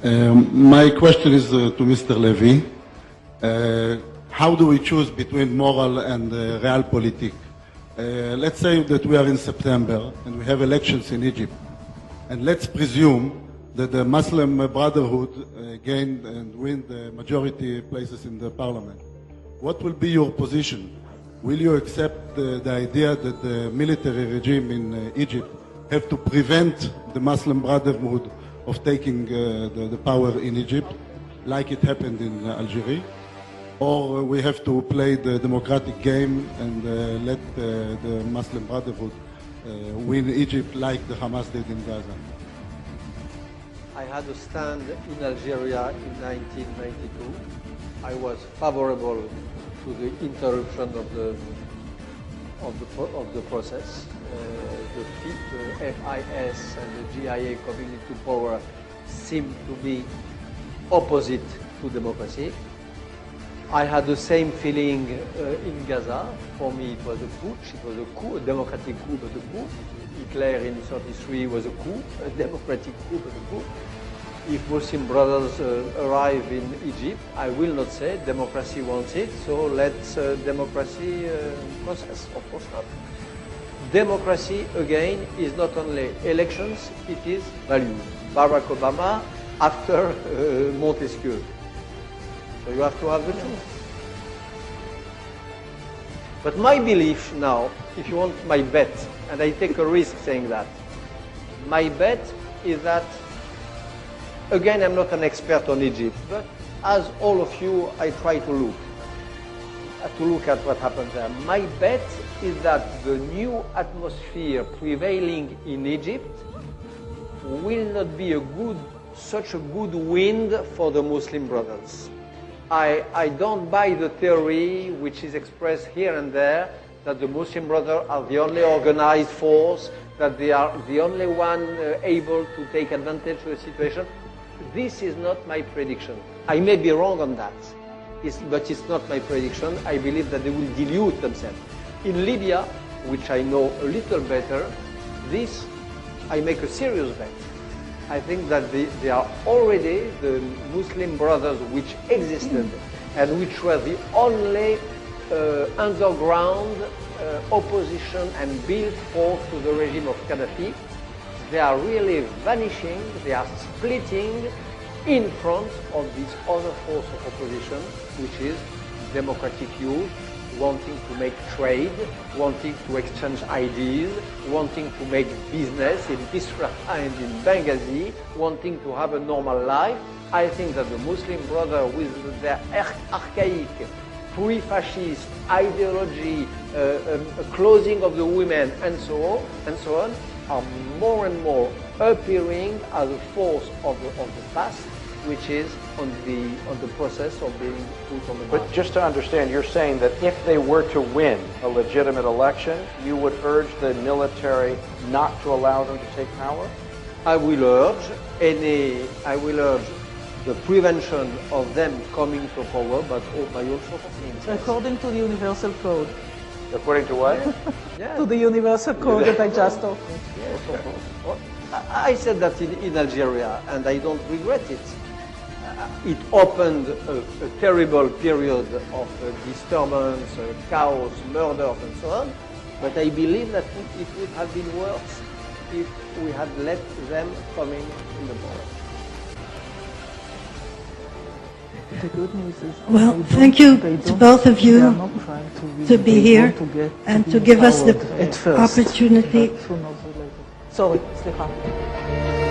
My question is to Mr. Levy. How do we choose between moral and realpolitik? Let's say that we are in September and we have elections in Egypt. And let's presume that the Muslim Brotherhood gained and win the majority places in the parliament. What will be your position? Will you accept the idea that the military regime in Egypt have to prevent the Muslim Brotherhood of taking the power in Egypt, like it happened in Algeria? Or we have to play the democratic game and let the Muslim Brotherhood win Egypt like the Hamas did in Gaza? I had a stand in Algeria in 1992. I was favorable to the interruption of the process. The FIS and the GIA coming into power seemed to be opposite to democracy. I had the same feeling in Gaza. For me, it was a putsch. It was a coup, a democratic coup, but a coup. Hitler in '33 was a coup, a democratic coup, but a coup. If Muslim brothers arrive in Egypt, I will not say democracy wants it, so let's democracy process. Of course not. Democracy, again, is not only elections, it is values. Barack Obama after Montesquieu. So you have to have the truth. But my belief now, if you want my bet, and I take a risk saying that, my bet is that, again, I'm not an expert on Egypt, but as all of you, I try to look at what happens there. My bet is that the new atmosphere prevailing in Egypt will not be such a good wind for the Muslim brothers. I don't buy the theory which is expressed here and there that the Muslim brothers are the only organized force, that they are the only one able to take advantage of the situation. This is not my prediction. I may be wrong on that, but it's not my prediction. I believe that they will dilute themselves. In Libya, which I know a little better, this I make a serious bet. I think that they are already the Muslim brothers which existed and which were the only underground opposition and built force to the regime of Gaddafi. They are really vanishing, they are splitting in front of this other force of opposition, which is democratic youth, wanting to make trade, wanting to exchange ideas, wanting to make business in Bisra and in Benghazi, wanting to have a normal life. I think that the Muslim Brothers, with their archaic, pre-fascist ideology, closing of the women, and so on, are more and more appearing as a force of the past, which is on the process of being put on the market. But just to understand, you're saying that if they were to win a legitimate election, you would urge the military not to allow them to take power? I will urge the prevention of them coming to power, but by all sorts of means. According to the Universal Code. According to what? Yeah. To the Universal Code that I just talked. Yes, of course. I said that in Algeria, and I don't regret it. It opened a terrible period of disturbance, chaos, murders, and so on. But I believe that it would have been worse if we had let them come in the power. The good news is, well, thank you to both of you to be here and to give us the opportunity. Sorry, סליחה.